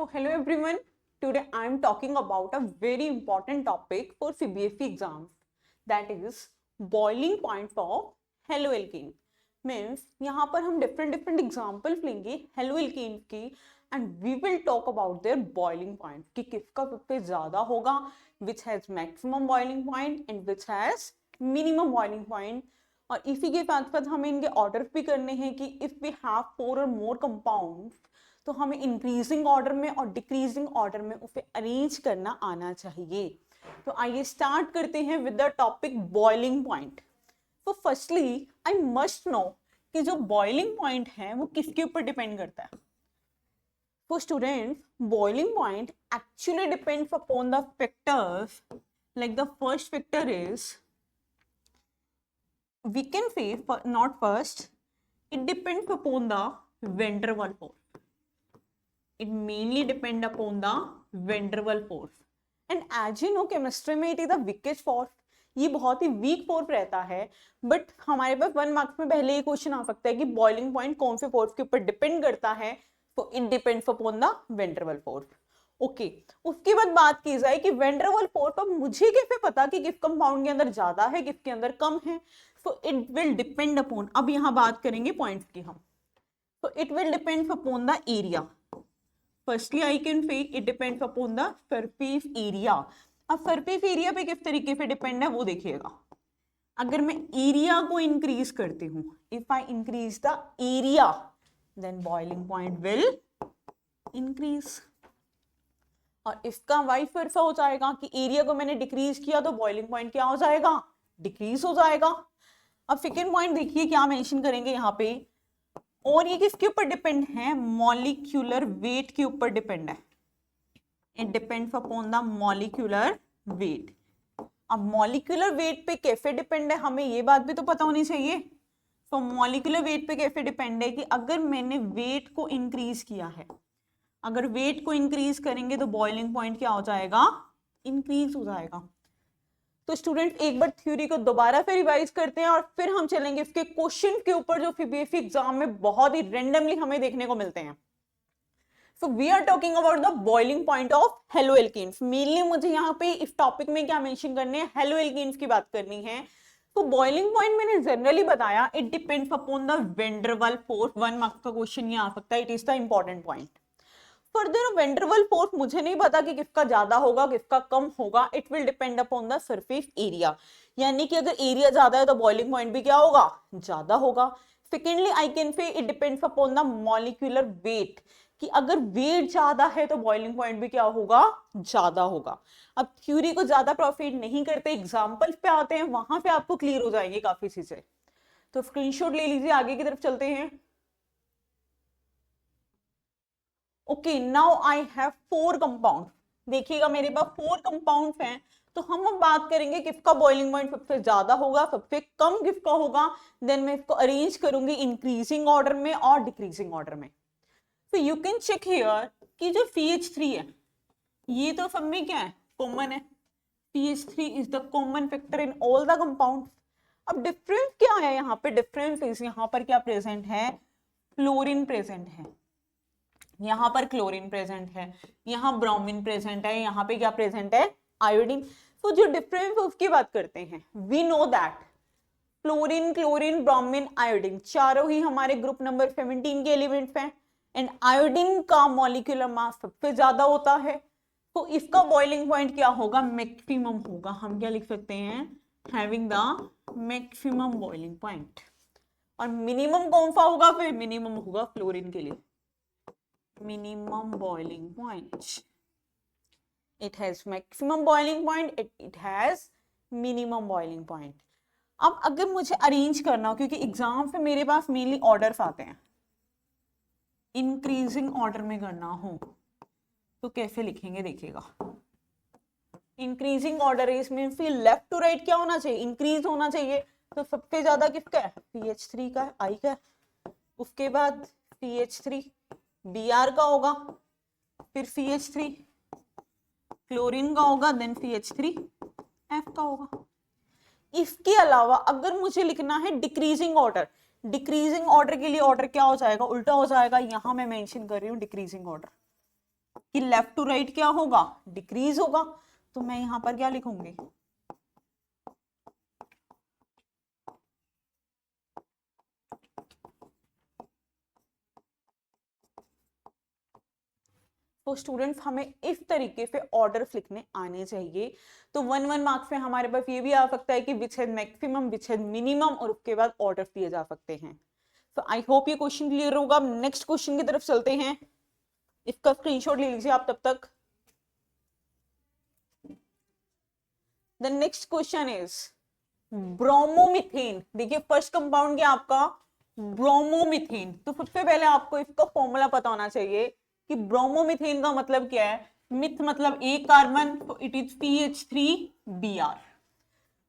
So hello everyone. Today I am talking about a very important topic for CBSE exams. That is boiling point for haloalkane. Means यहाँ पर हम different examples लेंगे haloalkane की and we will talk about their boiling point कि किसका सबसे ज़्यादा होगा, which has maximum boiling point and which has minimum boiling point. और इसी के साथ साथ हमें इनके ऑर्डर भी करने हैं कि इफ वी हैव 4 और मोर कंपाउंड्स तो हमें इंक्रीजिंग ऑर्डर में और डिक्रीजिंग ऑर्डर में उसे अरेंज करना आना चाहिए. तो आइए स्टार्ट करते हैं with the topic boiling point. तो फर्स्टली आई मस्ट नो कि जो बॉइलिंग पॉइंट है वो किसके ऊपर डिपेंड करता है. तो students, boiling point actually depends upon the factors. Like the first factor is, we can say not first, it depends upon the van der Waals force. It mainly depend upon the van der Waals force. And as you know, chemistry में it is the weakest force. ये बहुत ही weak force रहता है. But हमारे पास 1 marks में पहले ये question आ सकता है कि बॉइलिंग पॉइंट कौन से फोर्स के ऊपर डिपेंड करता है. तो it depends upon the van der Waals force. Okay, उसके बाद बात की जाए कि van der Waals फोर्स, अब मुझे कैसे पता कि किस कंपाउंड के अंदर ज्यादा है किसके अंदर कम है. So it will depend upon, अब यहाँ बात करेंगे पॉइंट्स की हम. So it will depend upon the area. Firstly I can say it depends upon the surface area. अब surface area पे किस तरीके से डिपेंड है वो देखिएगा. अगर मैं एरिया को इंक्रीज करती हूँ, if I increase the area, then boiling point will increase. और इसका वाइस वर्सा हो जाएगा कि एरिया को मैंने डिक्रीज किया तो बॉइलिंग पॉइंट क्या हो जाएगा, डिक्रीज हो जाएगा. अब सेकेंड पॉइंट देखिए क्या मेंशन करेंगे यहाँ पे, और ये किसके ऊपर डिपेंड है, मॉलिक्यूलर वेट के ऊपर डिपेंड है. It depends upon the molecular weight. अब मॉलिक्यूलर वेट पे कैसे डिपेंड है, हमें ये बात भी तो पता होनी चाहिए. तो मॉलिक्यूलर वेट पे कैसे डिपेंड है कि अगर मैंने वेट को इंक्रीज किया है, अगर वेट को इंक्रीज करेंगे तो बॉइलिंग पॉइंट क्या हो जाएगा, इंक्रीज हो जाएगा. तो स्टूडेंट एक बार थ्योरी को दोबारा से रिवाइज करते हैं और फिर हम चलेंगे इसके क्वेश्चन के ऊपर जो सीबीएसई एग्जाम में बहुत ही रैंडमली हमें देखने को मिलते हैं. So we are talking about the boiling point of haloalkanes. Mainly मुझे यहाँ पे इस टॉपिक में क्या मेंशन करने हैं, हेलोएल्केन्स की बात करनी है. तो बॉइलिंग पॉइंट मैंने जनरली बताया, it depends upon the van der Waals force. 1 marks का क्वेश्चन ये आ सकता है, it is the important point. Further van der Waals force मुझे नहीं पता कि किसका ज्यादा होगा किसका कम होगा. It will depend upon the surface area, यानी कि अगर एरिया ज्यादा है तो बॉइलिंग पॉइंट भी क्या होगा, ज्यादा होगा. Secondly I can say it depends upon the molecular weight, कि अगर वेट ज्यादा है तो बॉइलिंग पॉइंट भी क्या होगा, ज्यादा होगा. अब थ्योरी को ज्यादा प्रोफिट नहीं करते, एग्जाम्पल्स पे आते हैं, वहां पे आपको क्लियर हो जाएंगे काफी चीजें. तो स्क्रीनशॉट ले लीजिए, आगे की तरफ चलते हैं. Okay, now I have 4 compound. देखिएगा मेरे पास 4 कंपाउंड्स हैं. तो हम अब बात करेंगे किसका बॉइलिंग पॉइंट सबसे ज्यादा होगा, सबसे कम किसका होगा. देन मैं इसको अरेंज करूंगी इंक्रीजिंग ऑर्डर में और डिक्रीजिंग ऑर्डर में. तो यू कैन चेक हियर कि जो CH3 है ये तो सब में क्या है, कॉमन है. CH3 is the common factor in all the compound. अब डिफरेंस क्या है यहाँ पे, डिफरेंस इज यहाँ पर क्या प्रेजेंट है, फ्लोरीन प्रेजेंट है, यहाँ पर क्लोरीन प्रेजेंट है, यहाँ ब्रोमीन प्रेजेंट है, यहाँ पे क्या प्रेजेंट है, आयोडीन. तो जो डिफरेंस उसकी बात करते हैं, we know that fluorine, chlorine, bromine, iodine चारों ही हमारे ग्रुप नंबर 17 के एलिमेंट्स हैं. एंड आयोडीन का मॉलिक्यूलर मास सबसे ज्यादा होता है. तो इसका बॉइलिंग पॉइंट क्या होगा, मैक्सिमम होगा. हम क्या लिख सकते हैं, having the maximum boiling point. और मिनिमम कौन सा होगा, फिर मिनिमम होगा फ्लोरीन के लिए, minimum boiling point. It has maximum boiling point, it has minimum boiling point. अब अगर मुझे अरेंज करना हो, क्योंकि एग्जाम पे मेरे पास मेनली ऑर्डर्स आते हैं, इंक्रीजिंग ऑर्डर में करना हो तो कैसे लिखेंगे देखिएगा. इंक्रीजिंग ऑर्डर इसमें फिर लेफ्ट टू राइट क्या होना चाहिए, इंक्रीज होना चाहिए. तो सबसे ज्यादा किसका है, CH3 का, I का. उसके बाद CH3 Br का होगा, फिर CH3 क्लोरीन का होगा, देन CH3 F का होगा. इसके अलावा अगर मुझे लिखना है डिक्रीजिंग ऑर्डर, डिक्रीजिंग ऑर्डर के लिए ऑर्डर क्या हो जाएगा, उल्टा हो जाएगा. यहां मैं मेंशन कर रही हूं डिक्रीजिंग ऑर्डर. कि लेफ्ट टू राइट क्या होगा, डिक्रीज होगा। तो मैं यहां पर क्या लिखूंगी, तो स्टूडेंट्स हमें इस तरीके से ऑर्डर्स लिखने आने चाहिए। तो 1 मार्क्स में हमारे पास ये भी आ सकता है कि विच है मैक्सिमम, विच है मिनिमम, और उसके बाद ऑर्डर्स दिए जा सकते हैं। तो आई होप ये क्वेश्चन क्लियर होगा। नेक्स्ट क्वेश्चन की तरफ चलते हैं, इसका स्क्रीनशॉट ले लीजिए आप तब तक। The next question is bromomethane. देखिए फर्स्ट कंपाउंड क्या आपका, ब्रोमोमिथेन। तो सबसे पहले आपको इसका फॉर्मूला पता होना चाहिए कि ब्रोमोमिथेन का मतलब क्या है। मिथ मतलब एक कार्बन, तो इट इज CH3Br।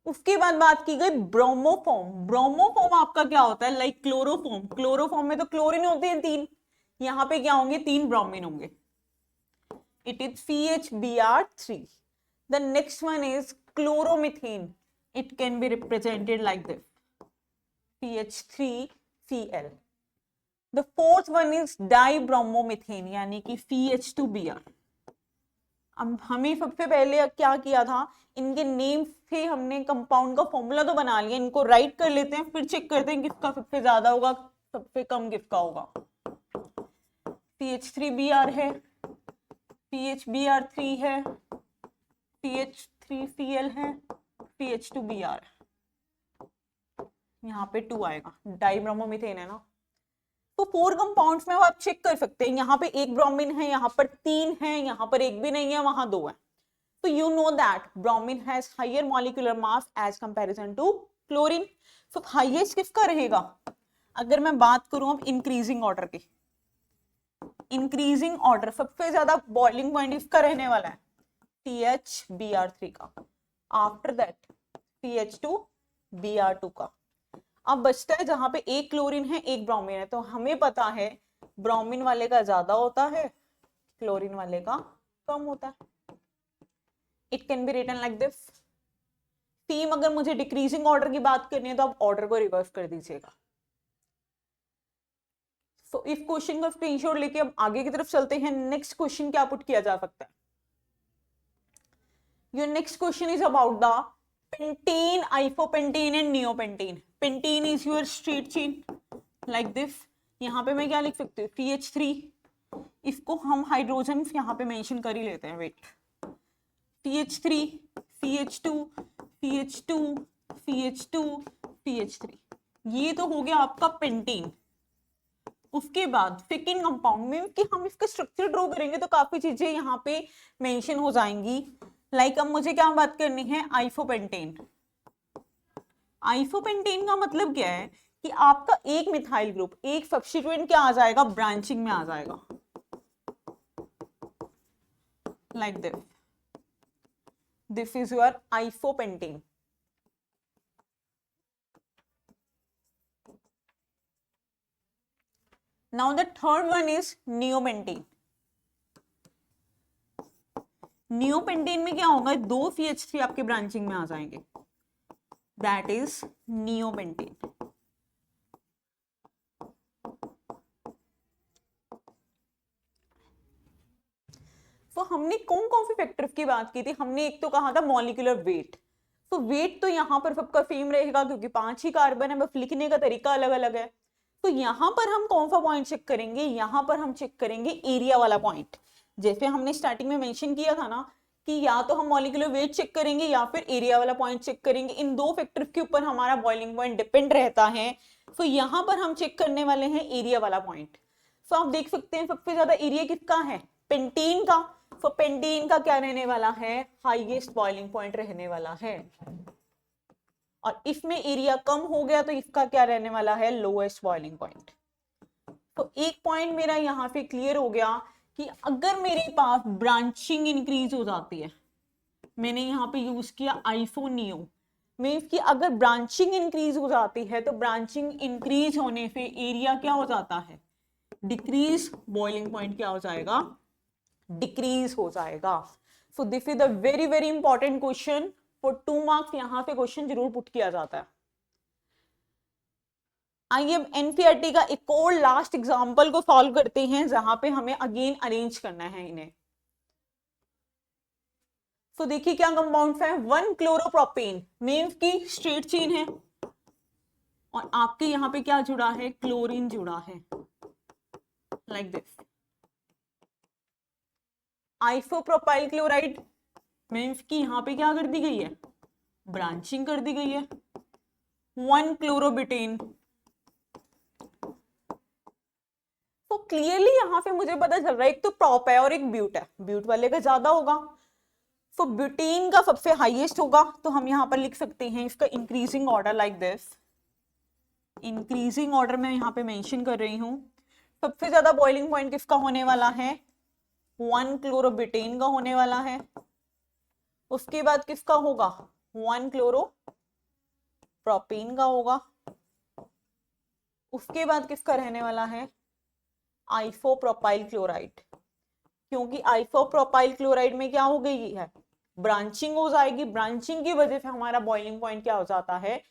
उसके बाद बात की गई ब्रोमोफॉर्म। ब्रोमोफॉर्म आपका क्या होता है, लाइक क्लोरोफॉर्म। क्लोरोफॉर्म में तो क्लोरीन होते हैं 3, यहां पे क्या होंगे, 3 ब्रोमीन होंगे, it is CHBr3. The next one is chloromethane. It can be represented like this, CH3Cl. The fourth one is dibromomethane, यानी कि CH2Br. अब हमें सबसे पहले क्या किया था, इनके नेम से हमने कंपाउंड का फॉर्मूला तो बना लिया, इनको राइट कर लेते हैं, फिर चेक करते हैं किसका सबसे ज्यादा होगा, सबसे कम किसका होगा। CH3Br है, CHBr3 है, CH3Cl है, CH2Br, यहाँ पे 2 आएगा, डाइब्रोमोमिथेन है ना। तो 4 कंपाउंड्स में आप चेक कर सकते हैं, यहाँ पे एक ब्रोमीन है, यहाँ पर 3 है, यहाँ पर एक भी नहीं है, वहां 2 है। तो you know that bromine has higher molecular mass as comparison to chlorine. तो हाईएस्ट किसका रहेगा, अगर मैं बात करूं अब इंक्रीजिंग ऑर्डर की, इंक्रीजिंग ऑर्डर सबसे ज्यादा बॉइलिंग पॉइंट इसका रहने वाला है CHBr3 का, आफ्टर दैट CH2Br2 का। अब बचता है जहां पे एक क्लोरीन है एक ब्रोमीन है, तो हमें पता है ब्रोमीन वाले का ज्यादा होता है, क्लोरीन वाले का कम होता है। It can be written like this. Same अगर मुझे डिक्रीजिंग ऑर्डर की बात करनी है तो आप ऑर्डर को रिवर्स कर दीजिएगा। तो इस क्वेश्चन का स्क्रीनशॉट लेके अब आगे की तरफ चलते हैं। नेक्स्ट क्वेश्चन क्या पुट किया जा सकता है, your next question is about the pentane, isoprentane and neopentane. Pentane is your straight chain like this. यहाँ पे मैं क्या लिख सकती हूँ, CH3, इसको हम हाइड्रोजन यहाँ पे मेंशन कर ही लेते हैं, wait, CH3, CH2, CH2, CH2, CH3, ये तो हो गया आपका पेंटेन। उसके बाद सेकेंड कंपाउंड में कि हम इसका स्ट्रक्चर ड्रॉ करेंगे तो काफी चीजें यहाँ पे मेंशन हो जाएंगी। लाइक अब मुझे क्या बात करनी है, आइसोपेंटेन। आइसोपेंटेन का मतलब क्या है कि आपका एक मिथाइल ग्रुप, एक सब्स्टिट्यूएंट क्या आ जाएगा, ब्रांचिंग में आ जाएगा, like this, this is your isopentane. Now the third one is neopentane. Neopentane में क्या होगा, 2 CH3 आपके ब्रांचिंग में आ जाएंगे, दैट इज नियोपेंटेन। तो हमने कौन कौन से फैक्टर्स की बात की थी, हमने एक तो कहा था मॉलिक्यूलर वेट। तो वेट तो यहां पर सबका सेम रहेगा क्योंकि 5 ही कार्बन है, बस लिखने का तरीका अलग अलग है। तो यहां पर हम कौन सा पॉइंट चेक करेंगे, यहां पर हम चेक करेंगे एरिया वाला पॉइंट। जैसे हमने स्टार्टिंग में मेंशन किया था ना कि या तो हम मॉलिक्यूलर वेट चेक करेंगे या फिर एरिया वाला पॉइंट चेक करेंगे, इन दो फैक्टर के ऊपर हमारा बॉइलिंग पॉइंट डिपेंड रहता है। तो यहां पर हम चेक करने वाले हैं एरिया वाला पॉइंट। तो आप देख सकते हैं सबसे ज्यादा एरिया किसका है, पेंटीन का। तो पेंटीन का क्या रहने वाला है, हाईएस्ट बॉइलिंग पॉइंट रहने वाला है, और इसमें एरिया कम हो गया तो इसका क्या रहने वाला है, लोएस्ट बॉइलिंग पॉइंट। तो एक पॉइंट मेरा यहां पे क्लियर हो गया कि अगर मेरे पास ब्रांचिंग इंक्रीज हो जाती है, मैंने यहाँ पे यूज किया आइसोनियो, मीन्स कि अगर ब्रांचिंग इंक्रीज हो जाती है तो ब्रांचिंग इंक्रीज होने से एरिया क्या हो जाता है, डिक्रीज, बॉइलिंग पॉइंट क्या हो जाएगा, डिक्रीज हो जाएगा। So this is the very very important question for 2 marks, यहां से क्वेश्चन जरूर पुट किया जाता है। आइए अब एनसीईआरटी का एक और लास्ट एग्जांपल को सॉल्व करते हैं जहां पे हमें अगेन अरेंज करना है इन्हें। तो देखिए क्या कंपाउंड्स हैं, 1 क्लोरोप्रोपेन मींस की स्ट्रेट चेन है और आपके यहां पे क्या जुड़ा है, क्लोरीन जुड़ा है like this. Isopropyl chloride means की यहां पे क्या कर दी गई है, ब्रांचिंग कर दी गई है। 1 क्लोरोबिटेन। तो क्लियरली यहां पे मुझे पता चल रहा है एक तो प्रॉप है और एक ब्यूट है, ब्यूट वाले का ज्यादा होगा, तो ब्यूटेन का सबसे हाईएस्ट होगा, तो हम यहां पर लिख सकते हैं इसका increasing order like this. Increasing order में यहां पे मेंशन कर रही हूं। सबसे ज्यादा बॉइलिंग पॉइंट किसका होने वाला है, 1 क्लोरोबिटेन का होने वाला है। उसके बाद किसका होगा, 1 क्लोरोप्रोपेन का होगा। उसके बाद किसका रहने वाला है, आइसोप्रोपाइल क्लोराइड, क्योंकि आइसोप्रोपाइल क्लोराइड में क्या हो गई है, ब्रांचिंग हो जाएगी। ब्रांचिंग की वजह से हमारा बॉइलिंग पॉइंट क्या हो जाता है,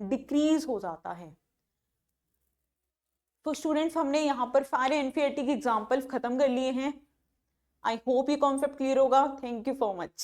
डिक्रीज हो जाता है। तो स्टूडेंट्स हमने यहाँ पर सारे एनसीईआरटी के एग्जांपल्स खत्म कर लिए हैं। आई होप ये कॉन्सेप्ट क्लियर होगा। Thank you so much.